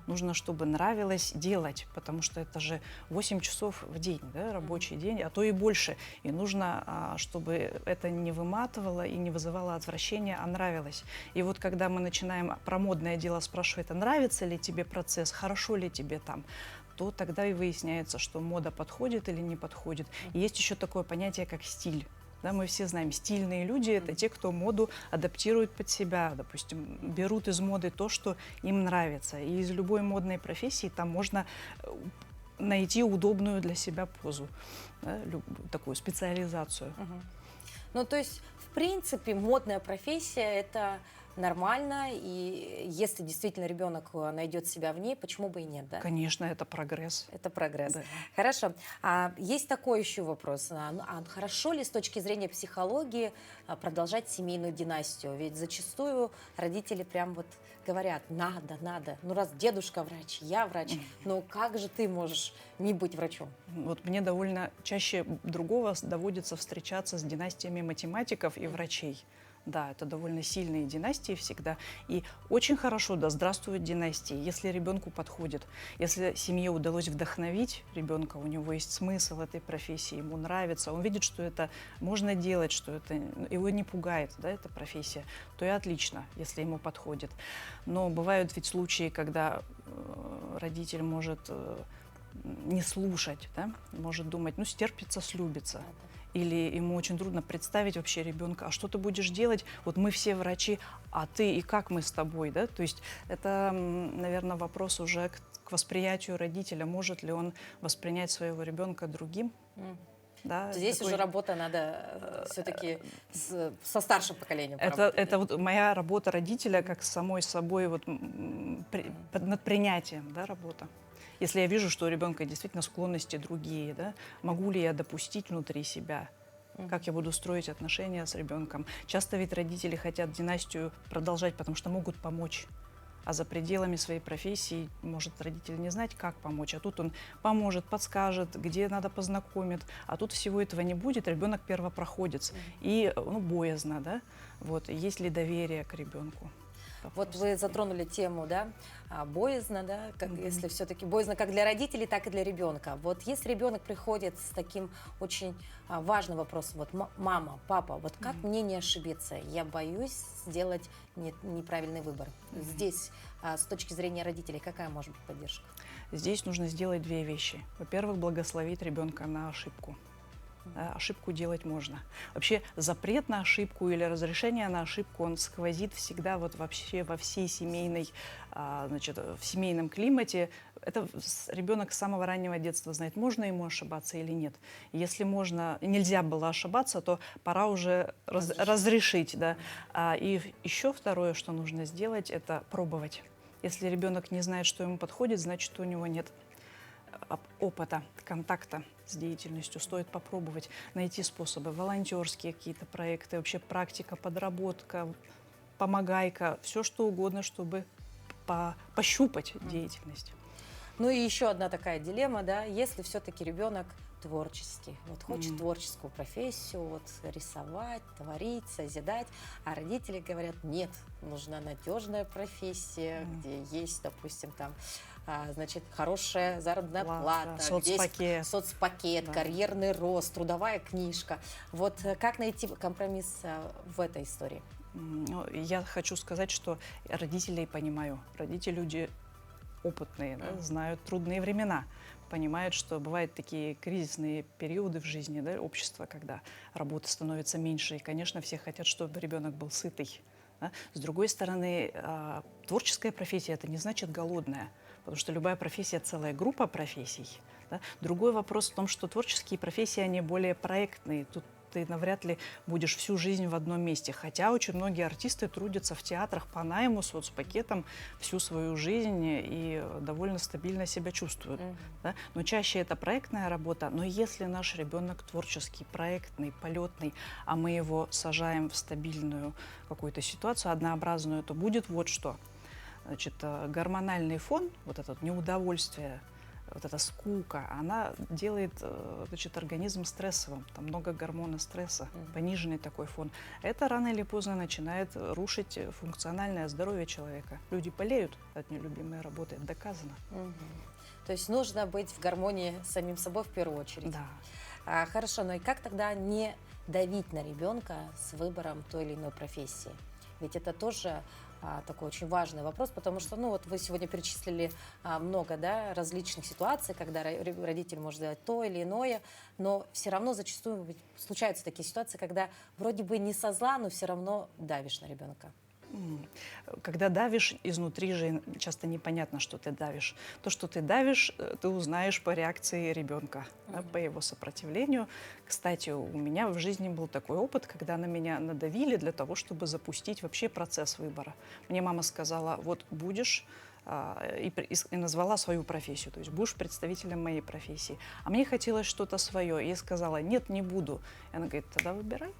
Нужно, чтобы нравилось делать, потому что это же 8 часов в день, да, рабочий день, а то и больше. И нужно, чтобы это не выматывало и не вызывало отвращения, а нравилось. И вот когда мы начинаем про модное дело спрашивать, а нравится ли тебе процесс, хорошо ли тебе там, то тогда и выясняется, что мода подходит или не подходит. И есть еще такое понятие, как стиль. Да, мы все знаем, стильные люди – это те, кто моду адаптирует под себя, допустим, берут из моды то, что им нравится. И из любой модной профессии там можно найти удобную для себя позу, да, такую специализацию. Ну, то есть, в принципе, модная профессия – это нормально, и если действительно ребенок найдет себя в ней, почему бы и нет, да? Конечно, это прогресс. Это прогресс. Да. Хорошо. Есть такой еще вопрос. Хорошо ли с точки зрения психологии продолжать семейную династию? Ведь зачастую родители прям вот говорят, надо. Ну, раз дедушка врач, я врач, но как же ты можешь не быть врачом? Вот мне довольно чаще другого доводится встречаться с династиями математиков и врачей. Да, это довольно сильные династии всегда. И очень хорошо, да, здравствуют династии, если ребенку подходит. Если семье удалось вдохновить ребенка, у него есть смысл этой профессии, ему нравится, он видит, что это можно делать, что это его не пугает, да, эта профессия, то и отлично, если ему подходит. Но бывают ведь случаи, когда родитель может не слушать, да, может думать, ну, стерпится, слюбится. Или ему очень трудно представить вообще ребенка, а что ты будешь делать? Вот мы все врачи, а ты и как мы с тобой, да? То есть это, наверное, вопрос уже к восприятию родителя. Может ли он воспринять своего ребенка другим? Да, здесь такой... уже работа надо все-таки со старшим поколением. Это вот моя работа родителя, как с самой собой вот, над принятием, да, работа. Если я вижу, что у ребенка действительно склонности другие, да, могу ли я допустить внутри себя, как я буду строить отношения с ребенком. Часто ведь родители хотят династию продолжать, потому что могут помочь. А за пределами своей профессии может родитель не знать, как помочь. А тут он поможет, подскажет, где надо познакомит. А тут всего этого не будет, ребенок первопроходец. И боязно, да? Вот, есть ли доверие к ребенку? Вот вы затронули тему, да, боязно, да, как, если все-таки боязно как для родителей, так и для ребенка. Вот если ребенок приходит с таким очень важным вопросом, вот мама, папа, вот как мне не ошибиться? Я боюсь сделать неправильный выбор. Здесь с точки зрения родителей какая может быть поддержка? Здесь нужно сделать две вещи. Во-первых, благословить ребенка на ошибку. Ошибку делать можно. Вообще запрет на ошибку или разрешение на ошибку, он сквозит всегда вот вообще во всей семейной, в семейном климате. Это ребенок с самого раннего детства знает, можно ему ошибаться или нет. Если нельзя было ошибаться, то пора уже разрешить. Да. И еще второе, что нужно сделать, это пробовать. Если ребенок не знает, что ему подходит, значит, у него нет опыта, контакта с деятельностью. Стоит попробовать найти способы, волонтерские какие-то проекты, вообще практика, подработка, помогайка, все что угодно, чтобы пощупать деятельность. Ну и еще одна такая дилемма, да, если все-таки ребенок творческий, вот хочет творческую профессию, вот рисовать, творить, созидать, а родители говорят, нет, нужна надежная профессия, где есть, допустим, там, значит, хорошая заработная плата, соцпакет, соцпакет, карьерный рост, трудовая книжка. Вот как найти компромисс в этой истории? Я хочу сказать, что родителей понимаю. Родители люди опытные, да, знают трудные времена, понимают, что бывают такие кризисные периоды в жизни, да, общества, когда работы становится меньше, и, конечно, все хотят, чтобы ребенок был сытый. Да. С другой стороны, творческая профессия – это не значит голодная, потому что любая профессия – целая группа профессий. Да. Другой вопрос в том, что творческие профессии, они более проектные. Тут ты навряд ли будешь всю жизнь в одном месте. Хотя очень многие артисты трудятся в театрах по найму, соцпакетам всю свою жизнь и довольно стабильно себя чувствуют. Да? Но чаще это проектная работа. Но если наш ребенок творческий, проектный, полетный, а мы его сажаем в стабильную какую-то ситуацию, однообразную, то будет вот что. Значит, гормональный фон, вот это неудовольствие, вот эта скука, она делает, значит, организм стрессовым. Там много гормона стресса, пониженный такой фон. Это рано или поздно начинает рушить функциональное здоровье человека. Люди болеют от нелюбимой работы, это доказано. То есть нужно быть в гармонии с самим собой в первую очередь. Да. Хорошо, но и как тогда не давить на ребенка с выбором той или иной профессии? Ведь это тоже такой очень важный вопрос, потому что, ну вот вы сегодня перечислили много, да, различных ситуаций, когда родитель может сделать то или иное, но все равно зачастую случаются такие ситуации, когда вроде бы не со зла, но все равно давишь на ребенка. Когда давишь, изнутри же часто непонятно, что ты давишь. То, что ты давишь, ты узнаешь по реакции ребенка, да, по его сопротивлению. Кстати, у меня в жизни был такой опыт, когда на меня надавили для того, чтобы запустить вообще процесс выбора. Мне мама сказала, вот будешь, и назвала свою профессию, то есть будешь представителем моей профессии. А мне хотелось что-то свое. И я сказала, нет, не буду. И она говорит, тогда выбирай.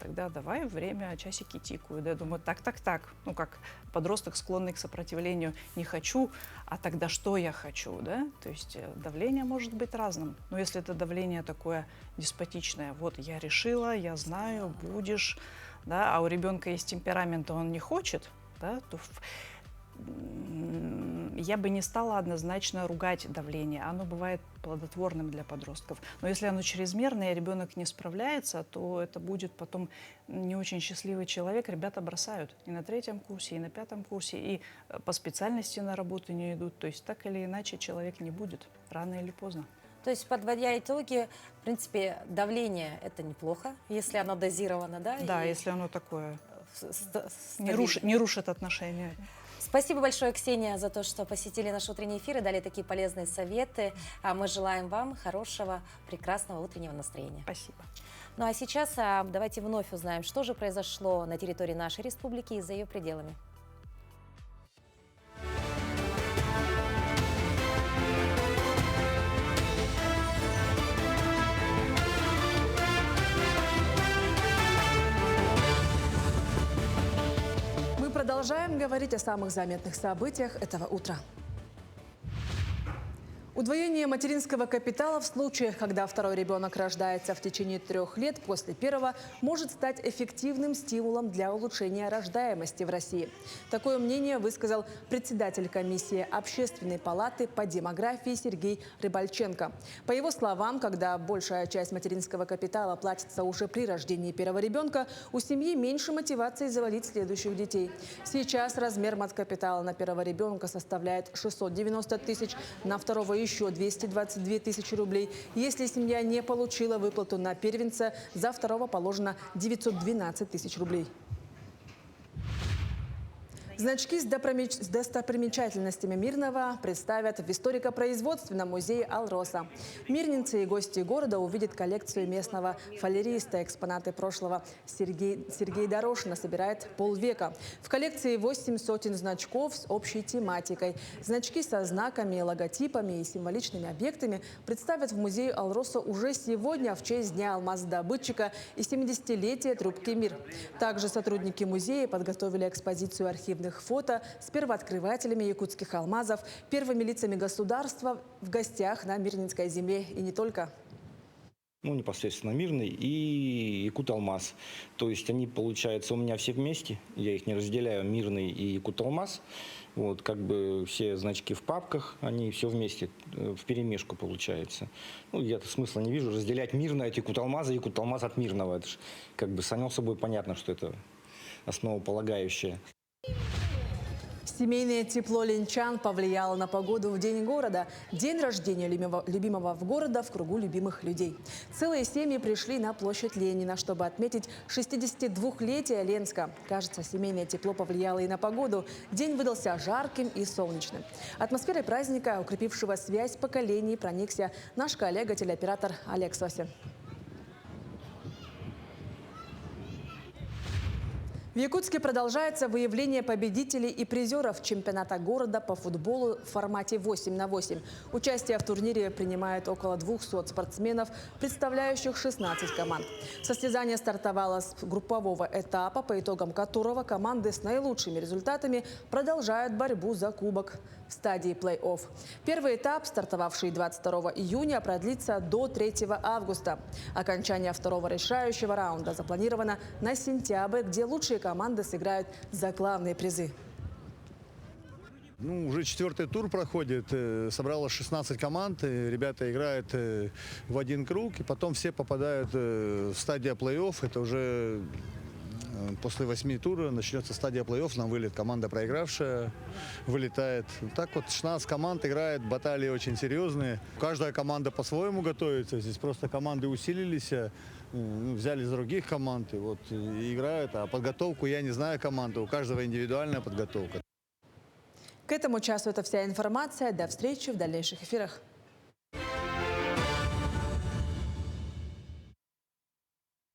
Тогда давай, время, часики тикают. Я думаю, так. Ну, как подросток, склонный к сопротивлению, не хочу, а тогда что я хочу, да? То есть давление может быть разным. Но если это давление такое деспотичное, вот я решила, я знаю, будешь, да, а у ребенка есть темперамент, он не хочет, да, то я бы не стала однозначно ругать давление. Оно бывает плодотворным для подростков. Но если оно чрезмерное, и ребенок не справляется, то это будет потом не очень счастливый человек. Ребята бросают и на 3-м курсе, и на 5-м курсе, и по специальности на работу не идут. То есть так или иначе человек не будет, рано или поздно. То есть, подводя итоги, в принципе, давление – это неплохо, если оно дозировано, да? Да, если оно такое не стабильно. рушит отношения. Спасибо большое, Ксения, за то, что посетили наш утренний эфир и дали такие полезные советы. А мы желаем вам хорошего, прекрасного утреннего настроения. Спасибо. Ну а сейчас давайте вновь узнаем, что же произошло на территории нашей республики и за ее пределами. Продолжаем говорить о самых заметных событиях этого утра. Удвоение материнского капитала в случаях, когда второй ребенок рождается в течение 3 лет после первого, может стать эффективным стимулом для улучшения рождаемости в России. Такое мнение высказал председатель комиссии Общественной палаты по демографии Сергей Рыбальченко. По его словам, когда большая часть материнского капитала платится уже при рождении первого ребенка, у семьи меньше мотивации заводить следующих детей. Сейчас размер маткапитала на первого ребенка составляет 690 тысяч, на второго еще 222 тысячи рублей. Если семья не получила выплату на первенца, за второго положено 912 тысяч рублей. Значки с достопримечательностями Мирного представят в историко-производственном музее «Алроса». Мирнинцы и гости города увидят коллекцию местного фалериста. Экспонаты прошлого Сергей Дорошина собирает полвека. В коллекции 800 значков с общей тематикой. Значки со знаками, логотипами и символичными объектами представят в музее «Алроса» уже сегодня в честь Дня алмазодобытчика и 70-летия трубки «Мир». Также сотрудники музея подготовили экспозицию архивных фото с первооткрывателями якутских алмазов, первыми лицами государства в гостях на Мирнинской земле и не только. Ну, непосредственно Мирный и Якут-Алмаз. То есть они, получается, у меня все вместе, я их не разделяю, Мирный и Якут-Алмаз. Вот, как бы все значки в папках, они все вместе, вперемешку получается. Ну, я-то смысла не вижу разделять Мирное от Якут-Алмаза, Якут-Алмаз от Мирного. Это же как бы само собой понятно, что это основополагающее. Семейное тепло ленчан повлияло на погоду в День города. День рождения любимого в города в кругу любимых людей. Целые семьи пришли на площадь Ленина, чтобы отметить 62-летие Ленска. Кажется, семейное тепло повлияло и на погоду. День выдался жарким и солнечным. Атмосферой праздника, укрепившего связь поколений, проникся наш коллега-телеоператор Олег Сосин. В Якутске продолжается выявление победителей и призеров чемпионата города по футболу в формате 8×8. Участие в турнире принимает около 200 спортсменов, представляющих 16 команд. Состязание стартовало с группового этапа, по итогам которого команды с наилучшими результатами продолжают борьбу за кубок в стадии плей-офф. Первый этап, стартовавший 22 июня, продлится до 3 августа. Окончание второго решающего раунда запланировано на сентябрь, где лучшие команды сыграют за главные призы. Ну, уже 4-й тур проходит, собралось 16 команд, ребята играют в один круг, и потом все попадают в стадию плей-офф. Это уже после 8 тура начнется стадия плей-офф, на вылет команда проигравшая вылетает. Так вот 16 команд играет, баталии очень серьезные. Каждая команда по-своему готовится, здесь просто команды усилились, взяли из других команд и вот и играют. А подготовку я не знаю команды, у каждого индивидуальная подготовка. К этому часу это вся информация. До встречи в дальнейших эфирах.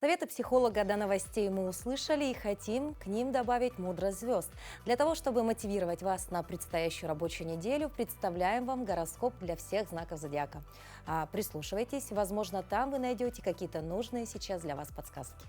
Советы психолога до новостей мы услышали и хотим к ним добавить мудрость звезд. Для того, чтобы мотивировать вас на предстоящую рабочую неделю, представляем вам гороскоп для всех знаков зодиака. Прислушивайтесь, возможно, там вы найдете какие-то нужные сейчас для вас подсказки.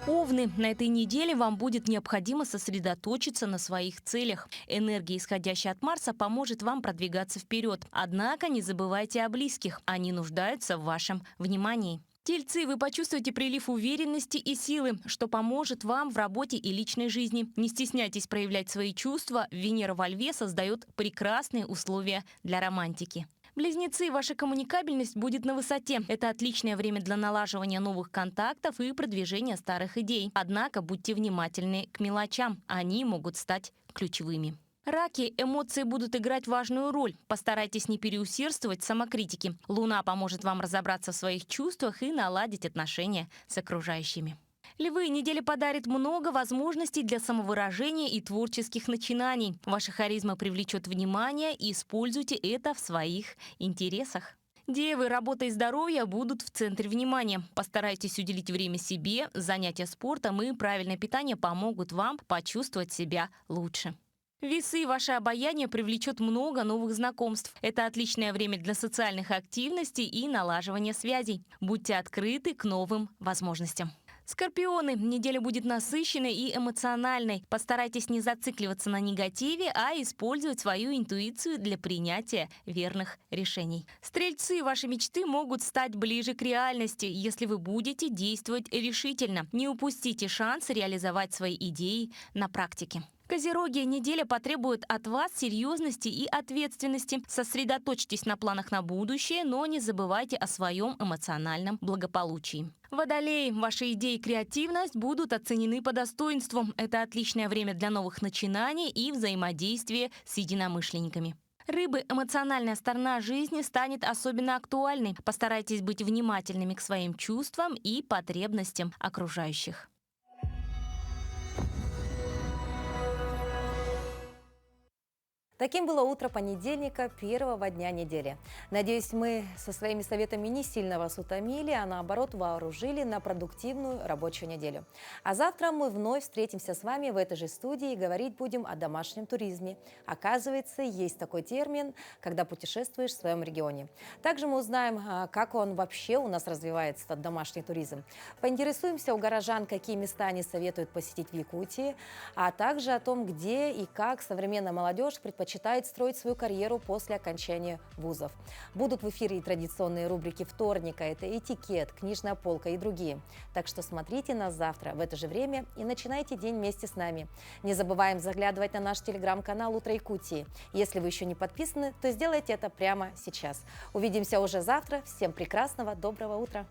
Овны, на этой неделе вам будет необходимо сосредоточиться на своих целях. Энергия, исходящая от Марса, поможет вам продвигаться вперед. Однако не забывайте о близких. Они нуждаются в вашем внимании. Тельцы, вы почувствуете прилив уверенности и силы, что поможет вам в работе и личной жизни. Не стесняйтесь проявлять свои чувства. Венера во Льве создает прекрасные условия для романтики. Близнецы, ваша коммуникабельность будет на высоте. Это отличное время для налаживания новых контактов и продвижения старых идей. Однако будьте внимательны к мелочам. Они могут стать ключевыми. Раки, эмоции будут играть важную роль. Постарайтесь не переусердствовать в самокритике. Луна поможет вам разобраться в своих чувствах и наладить отношения с окружающими. Львы, неделя подарит много возможностей для самовыражения и творческих начинаний. Ваша харизма привлечет внимание, и используйте это в своих интересах. Девы, работа и здоровье будут в центре внимания. Постарайтесь уделить время себе, занятия спортом и правильное питание помогут вам почувствовать себя лучше. Весы, ваше обаяние привлечет много новых знакомств. Это отличное время для социальных активностей и налаживания связей. Будьте открыты к новым возможностям. Скорпионы, неделя будет насыщенной и эмоциональной. Постарайтесь не зацикливаться на негативе, а использовать свою интуицию для принятия верных решений. Стрельцы, ваши мечты могут стать ближе к реальности, если вы будете действовать решительно. Не упустите шанс реализовать свои идеи на практике. Козероги, неделя потребует от вас серьезности и ответственности. Сосредоточьтесь на планах на будущее, но не забывайте о своем эмоциональном благополучии. Водолеи, ваши идеи и креативность будут оценены по достоинству. Это отличное время для новых начинаний и взаимодействия с единомышленниками. Рыбы, эмоциональная сторона жизни станет особенно актуальной. Постарайтесь быть внимательными к своим чувствам и потребностям окружающих. Таким было утро понедельника, первого дня недели. Надеюсь, мы со своими советами не сильно вас утомили, а наоборот вооружили на продуктивную рабочую неделю. А завтра мы вновь встретимся с вами в этой же студии и говорить будем о домашнем туризме. Оказывается, есть такой термин, когда путешествуешь в своем регионе. Также мы узнаем, как он вообще у нас развивается, этот домашний туризм. Поинтересуемся у горожан, какие места они советуют посетить в Якутии, а также о том, где и как современная молодежь предпочитает строить свою карьеру после окончания вузов. Будут в эфире и традиционные рубрики вторника, это этикет, книжная полка и другие. Так что смотрите нас завтра в это же время и начинайте день вместе с нами. Не забываем заглядывать на наш телеграм-канал «Утро Якутии». Если вы еще не подписаны, то сделайте это прямо сейчас. Увидимся уже завтра. Всем прекрасного, доброго утра!